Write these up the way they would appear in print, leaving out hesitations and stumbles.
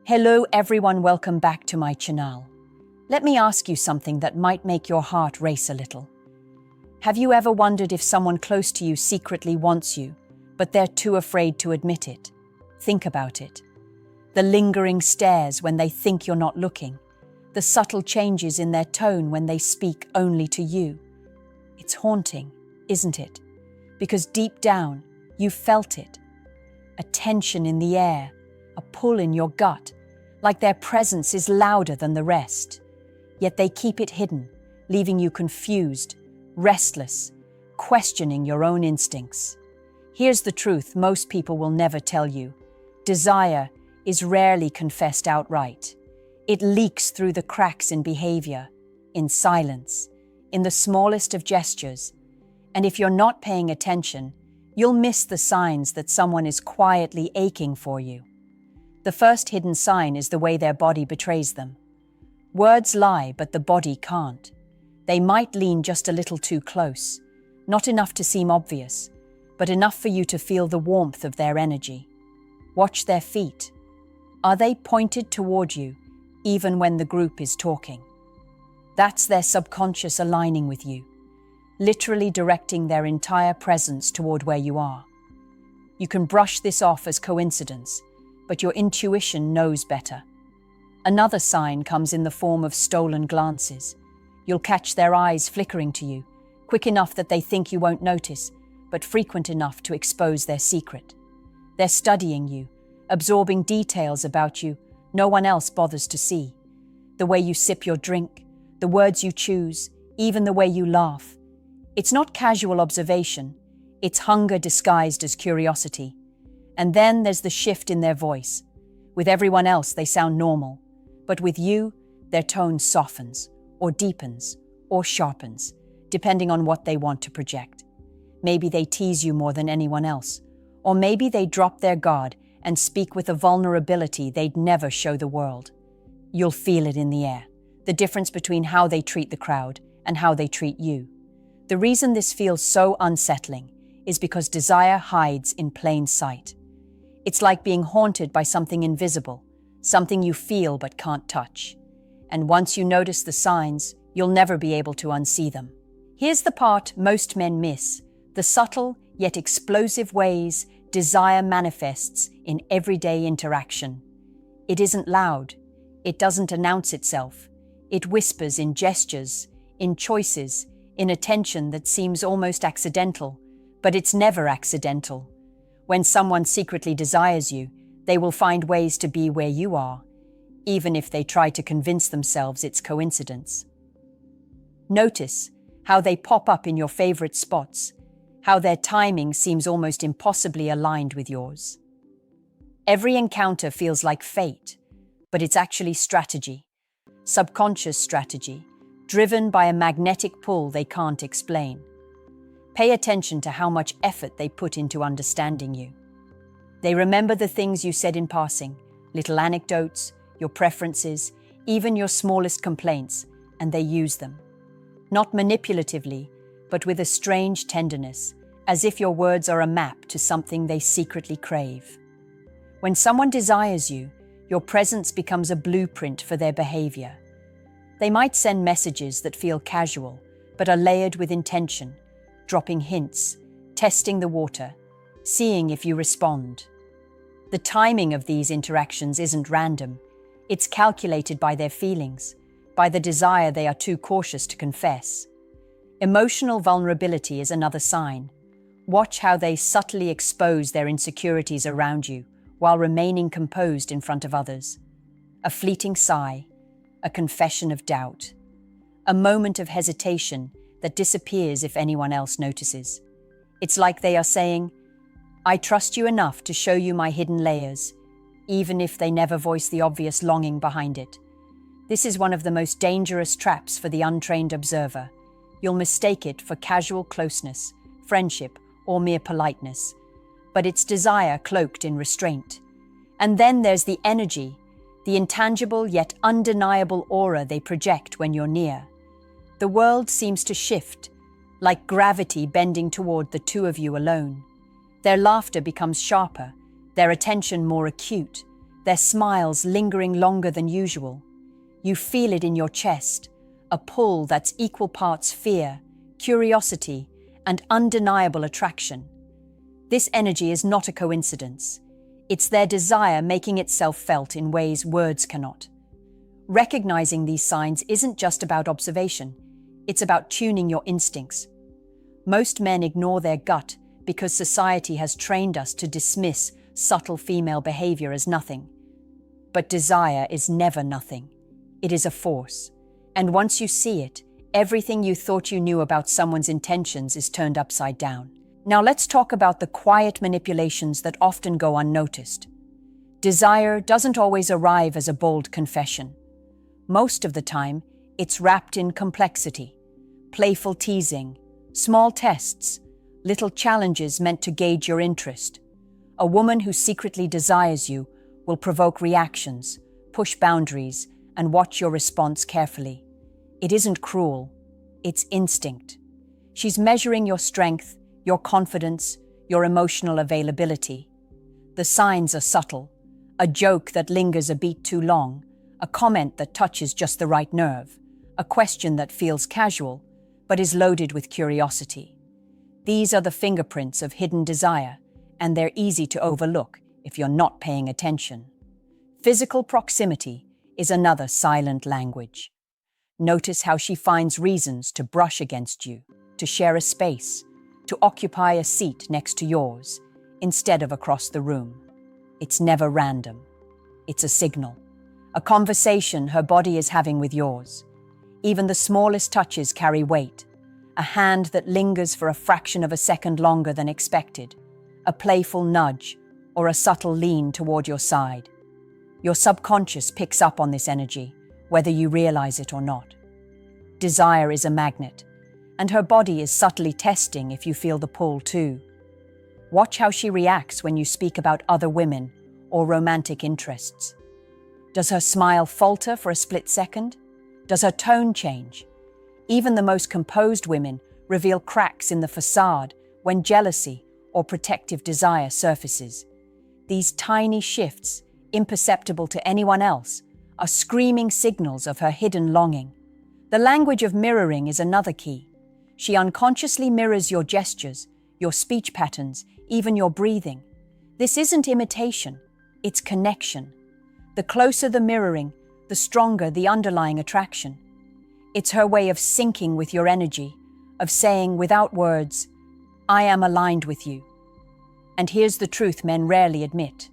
Hello everyone, welcome back to my channel. Let me ask you something that might make your heart race a little. Have you ever wondered if someone close to you secretly wants you, but they're too afraid to admit it? Think about it. The lingering stares when they think you're not looking, the subtle changes in their tone when they speak only to you. It's haunting, isn't it? Because deep down, you felt it. A tension in the air, a pull in your gut, like their presence is louder than the rest. Yet they keep it hidden, leaving you confused, restless, questioning your own instincts. Here's the truth most people will never tell you. Desire is rarely confessed outright. It leaks through the cracks in behavior, in silence, in the smallest of gestures. And if you're not paying attention, you'll miss the signs that someone is quietly aching for you. The first hidden sign is the way their body betrays them. Words lie, but the body can't. They might lean just a little too close, not enough to seem obvious, but enough for you to feel the warmth of their energy. Watch their feet. Are they pointed toward you, even when the group is talking? That's their subconscious aligning with you, literally directing their entire presence toward where you are. You can brush this off as coincidence, but your intuition knows better. Another sign comes in the form of stolen glances. You'll catch their eyes flickering to you, quick enough that they think you won't notice, but frequent enough to expose their secret. They're studying you, absorbing details about you no one else bothers to see. The way you sip your drink, the words you choose, even the way you laugh. It's not casual observation, it's hunger disguised as curiosity. And then there's the shift in their voice. With everyone else, they sound normal. But with you, their tone softens, or deepens, or sharpens, depending on what they want to project. Maybe they tease you more than anyone else. Or maybe they drop their guard and speak with a vulnerability they'd never show the world. You'll feel it in the air, the difference between how they treat the crowd and how they treat you. The reason this feels so unsettling is because desire hides in plain sight. It's like being haunted by something invisible, something you feel but can't touch. And once you notice the signs, you'll never be able to unsee them. Here's the part most men miss, the subtle yet explosive ways desire manifests in everyday interaction. It isn't loud. It doesn't announce itself. It whispers in gestures, in choices, in attention that seems almost accidental, but it's never accidental. When someone secretly desires you, they will find ways to be where you are, even if they try to convince themselves it's coincidence. Notice how they pop up in your favorite spots, how their timing seems almost impossibly aligned with yours. Every encounter feels like fate, but it's actually strategy, subconscious strategy, driven by a magnetic pull they can't explain. Pay attention to how much effort they put into understanding you. They remember the things you said in passing, little anecdotes, your preferences, even your smallest complaints, and they use them. Not manipulatively, but with a strange tenderness, as if your words are a map to something they secretly crave. When someone desires you, your presence becomes a blueprint for their behavior. They might send messages that feel casual, but are layered with intention, dropping hints, testing the water, seeing if you respond. The timing of these interactions isn't random. It's calculated by their feelings, by the desire they are too cautious to confess. Emotional vulnerability is another sign. Watch how they subtly expose their insecurities around you while remaining composed in front of others. A fleeting sigh, a confession of doubt, a moment of hesitation that disappears if anyone else notices. It's like they are saying, "I trust you enough to show you my hidden layers," even if they never voice the obvious longing behind it. This is one of the most dangerous traps for the untrained observer. You'll mistake it for casual closeness, friendship, or mere politeness. But it's desire cloaked in restraint. And then there's the energy, the intangible yet undeniable aura they project when you're near. The world seems to shift, like gravity bending toward the two of you alone. Their laughter becomes sharper, their attention more acute, their smiles lingering longer than usual. You feel it in your chest, a pull that's equal parts fear, curiosity, and undeniable attraction. This energy is not a coincidence. It's their desire making itself felt in ways words cannot. Recognizing these signs isn't just about observation, it's about tuning your instincts. Most men ignore their gut because society has trained us to dismiss subtle female behavior as nothing. But desire is never nothing. It is a force. And once you see it, everything you thought you knew about someone's intentions is turned upside down. Now let's talk about the quiet manipulations that often go unnoticed. Desire doesn't always arrive as a bold confession. Most of the time, it's wrapped in complexity, playful teasing, small tests, little challenges meant to gauge your interest. A woman who secretly desires you will provoke reactions, push boundaries, and watch your response carefully. It isn't cruel, it's instinct. She's measuring your strength, your confidence, your emotional availability. The signs are subtle: a joke that lingers a beat too long, a comment that touches just the right nerve, a question that feels casual but is loaded with curiosity. These are the fingerprints of hidden desire, and they're easy to overlook if you're not paying attention. Physical proximity is another silent language. Notice how she finds reasons to brush against you, to share a space, to occupy a seat next to yours, instead of across the room. It's never random. It's a signal, a conversation her body is having with yours. Even the smallest touches carry weight. A hand that lingers for a fraction of a second longer than expected, a playful nudge, or a subtle lean toward your side. Your subconscious picks up on this energy, whether you realize it or not. Desire is a magnet, and her body is subtly testing if you feel the pull too. Watch how she reacts when you speak about other women or romantic interests. Does her smile falter for a split second? Does her tone change? Even the most composed women reveal cracks in the facade when jealousy or protective desire surfaces. These tiny shifts, imperceptible to anyone else, are screaming signals of her hidden longing. The language of mirroring is another key. She unconsciously mirrors your gestures, your speech patterns, even your breathing. This isn't imitation, it's connection. The closer the mirroring, the stronger the underlying attraction. It's her way of syncing with your energy, of saying without words, "I am aligned with you." And here's the truth men rarely admit.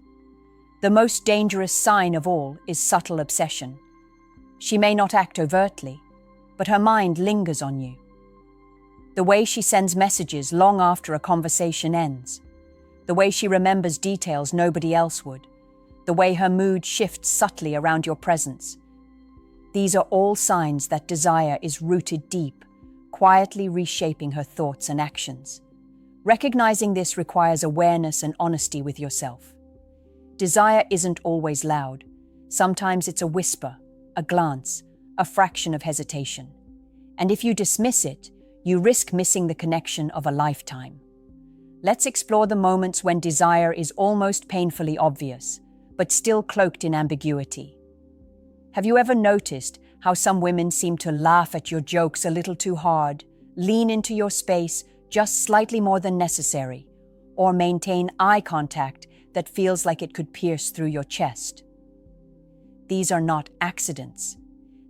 The most dangerous sign of all is subtle obsession. She may not act overtly, but her mind lingers on you. The way she sends messages long after a conversation ends. The way she remembers details nobody else would. The way her mood shifts subtly around your presence. These are all signs that desire is rooted deep, quietly reshaping her thoughts and actions. Recognizing this requires awareness and honesty with yourself. Desire isn't always loud. Sometimes it's a whisper, a glance, a fraction of hesitation. And if you dismiss it, you risk missing the connection of a lifetime. Let's explore the moments when desire is almost painfully obvious, but still cloaked in ambiguity. Have you ever noticed how some women seem to laugh at your jokes a little too hard, lean into your space just slightly more than necessary, or maintain eye contact that feels like it could pierce through your chest? These are not accidents.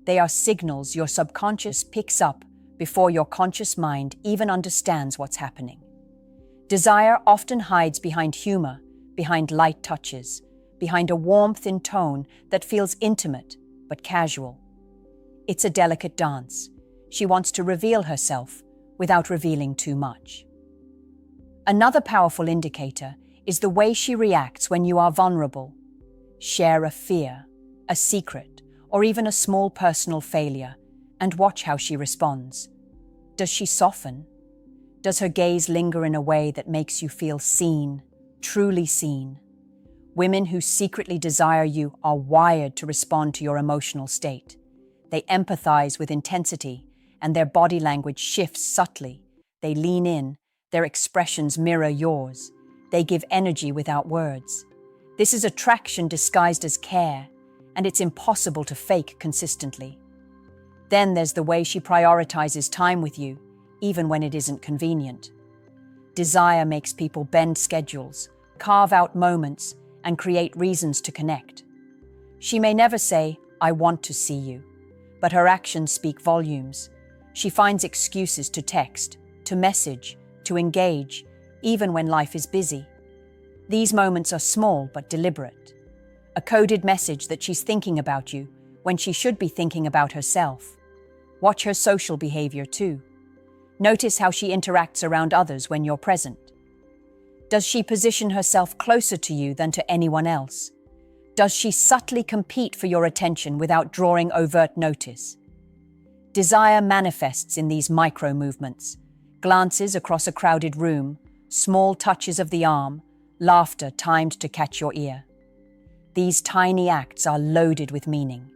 They are signals your subconscious picks up before your conscious mind even understands what's happening. Desire often hides behind humor, behind light touches, behind a warmth in tone that feels intimate but casual. It's a delicate dance. She wants to reveal herself without revealing too much. Another powerful indicator is the way she reacts when you are vulnerable. Share a fear, a secret, or even a small personal failure, and watch how she responds. Does she soften? Does her gaze linger in a way that makes you feel seen, truly seen? Women who secretly desire you are wired to respond to your emotional state. They empathize with intensity, and their body language shifts subtly. They lean in, their expressions mirror yours. They give energy without words. This is attraction disguised as care, and it's impossible to fake consistently. Then there's the way she prioritizes time with you, even when it isn't convenient. Desire makes people bend schedules, carve out moments, and create reasons to connect. She may never say, "I want to see you," but her actions speak volumes. She finds excuses to text, to message, to engage, even when life is busy. These moments are small but deliberate. A coded message that she's thinking about you when she should be thinking about herself. Watch her social behavior too. Notice how she interacts around others when you're present. Does she position herself closer to you than to anyone else? Does she subtly compete for your attention without drawing overt notice? Desire manifests in these micro-movements: glances across a crowded room, small touches of the arm, laughter timed to catch your ear. These tiny acts are loaded with meaning.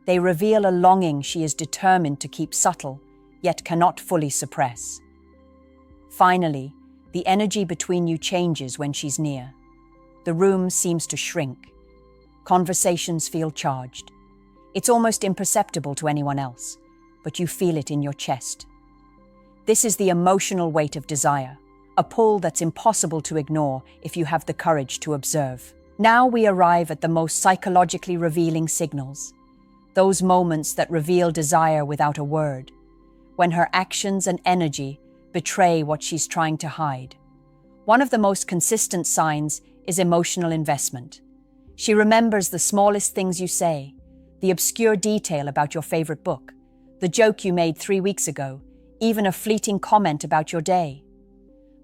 They reveal a longing she is determined to keep subtle, yet cannot fully suppress. Finally, the energy between you changes when she's near. The room seems to shrink. Conversations feel charged. It's almost imperceptible to anyone else, but you feel it in your chest. This is the emotional weight of desire, a pull that's impossible to ignore if you have the courage to observe. Now we arrive at the most psychologically revealing signals, those moments that reveal desire without a word, when her actions and energy betray what she's trying to hide. One of the most consistent signs is emotional investment. She remembers the smallest things you say, the obscure detail about your favorite book, the joke you made 3 weeks ago, even a fleeting comment about your day.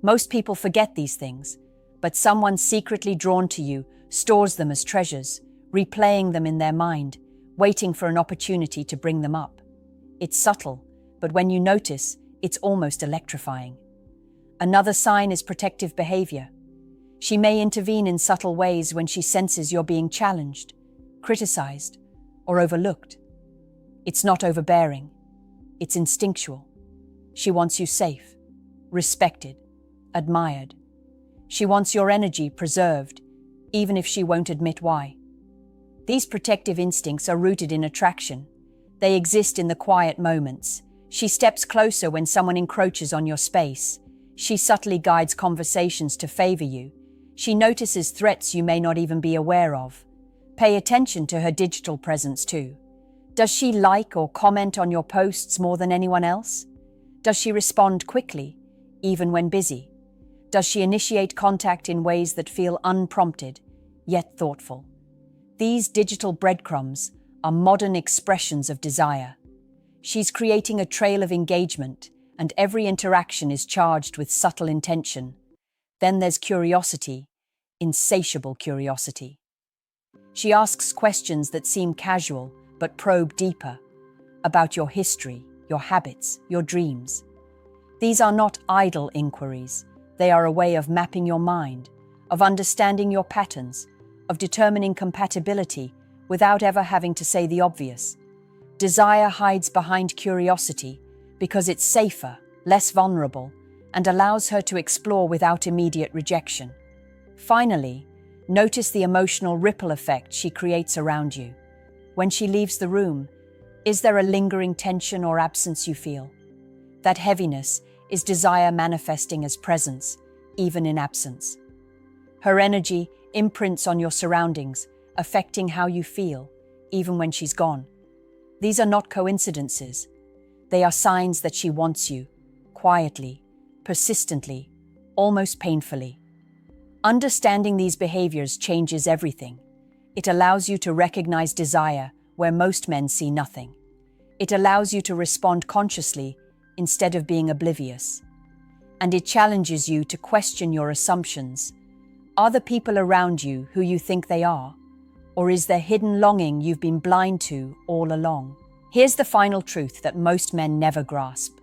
Most people forget these things, but someone secretly drawn to you stores them as treasures, replaying them in their mind, waiting for an opportunity to bring them up. It's subtle, but when you notice, it's almost electrifying. Another sign is protective behavior. She may intervene in subtle ways when she senses you're being challenged, criticized, or overlooked. It's not overbearing. It's instinctual. She wants you safe, respected, admired. She wants your energy preserved, even if she won't admit why. These protective instincts are rooted in attraction. They exist in the quiet moments. She steps closer when someone encroaches on your space. She subtly guides conversations to favor you. She notices threats you may not even be aware of. Pay attention to her digital presence too. Does she like or comment on your posts more than anyone else? Does she respond quickly, even when busy? Does she initiate contact in ways that feel unprompted, yet thoughtful? These digital breadcrumbs are modern expressions of desire. She's creating a trail of engagement, and every interaction is charged with subtle intention. Then there's curiosity, insatiable curiosity. She asks questions that seem casual, but probe deeper, about your history, your habits, your dreams. These are not idle inquiries. They are a way of mapping your mind, of understanding your patterns, of determining compatibility without ever having to say the obvious. Desire hides behind curiosity because it's safer, less vulnerable, and allows her to explore without immediate rejection. Finally, notice the emotional ripple effect she creates around you. When she leaves the room, is there a lingering tension or absence you feel? That heaviness is desire manifesting as presence, even in absence. Her energy imprints on your surroundings, affecting how you feel, even when she's gone. These are not coincidences. They are signs that she wants you, quietly, persistently, almost painfully. Understanding these behaviors changes everything. It allows you to recognize desire where most men see nothing. It allows you to respond consciously instead of being oblivious. And it challenges you to question your assumptions. Are the people around you who you think they are? Or is there hidden longing you've been blind to all along? Here's the final truth that most men never grasp.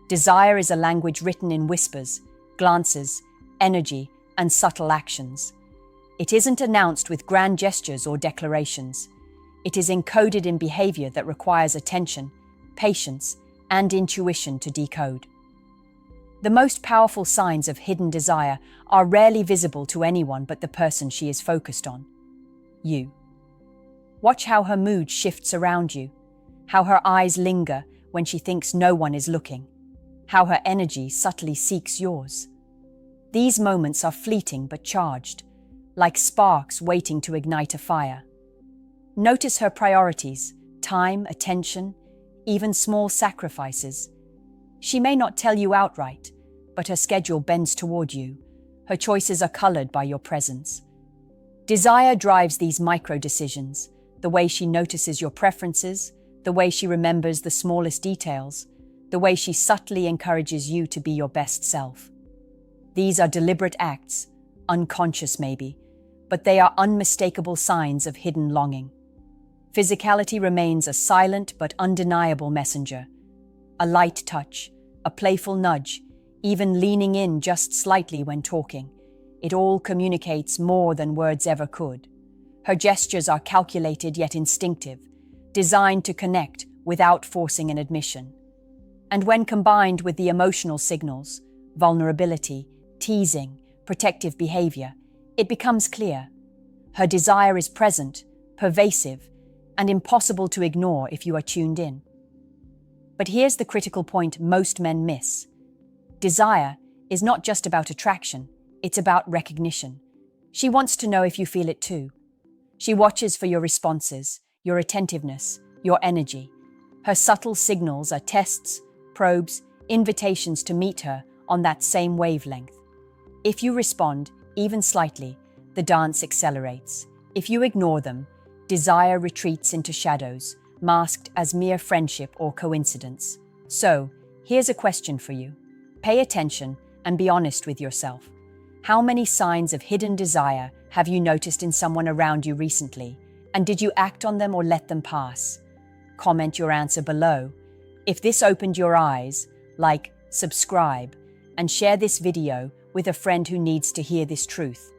Desire is a language written in whispers, glances, energy, and subtle actions. It isn't announced with grand gestures or declarations. It is encoded in behavior that requires attention, patience, and intuition to decode. The most powerful signs of hidden desire are rarely visible to anyone but the person she is focused on. You. Watch how her mood shifts around you, how her eyes linger when she thinks no one is looking, how her energy subtly seeks yours. These moments are fleeting but charged, like sparks waiting to ignite a fire. Notice her priorities, time, attention, even small sacrifices. She may not tell you outright, but her schedule bends toward you. Her choices are colored by your presence. Desire drives these micro-decisions, the way she notices your preferences, the way she remembers the smallest details, the way she subtly encourages you to be your best self. These are deliberate acts, unconscious maybe, but they are unmistakable signs of hidden longing. Physicality remains a silent but undeniable messenger. A light touch, a playful nudge, even leaning in just slightly when talking. It all communicates more than words ever could. Her gestures are calculated yet instinctive, designed to connect without forcing an admission. And when combined with the emotional signals, vulnerability, teasing, protective behavior, it becomes clear. Her desire is present, pervasive, and impossible to ignore if you are tuned in. But here's the critical point most men miss. Desire is not just about attraction, it's about recognition. She wants to know if you feel it too. She watches for your responses, your attentiveness, your energy. Her subtle signals are tests, probes, invitations to meet her on that same wavelength. If you respond, even slightly, the dance accelerates. If you ignore them, desire retreats into shadows, masked as mere friendship or coincidence. So, here's a question for you. Pay attention and be honest with yourself. How many signs of hidden desire have you noticed in someone around you recently? And did you act on them or let them pass? Comment your answer below. If this opened your eyes, like, subscribe, and share this video with a friend who needs to hear this truth.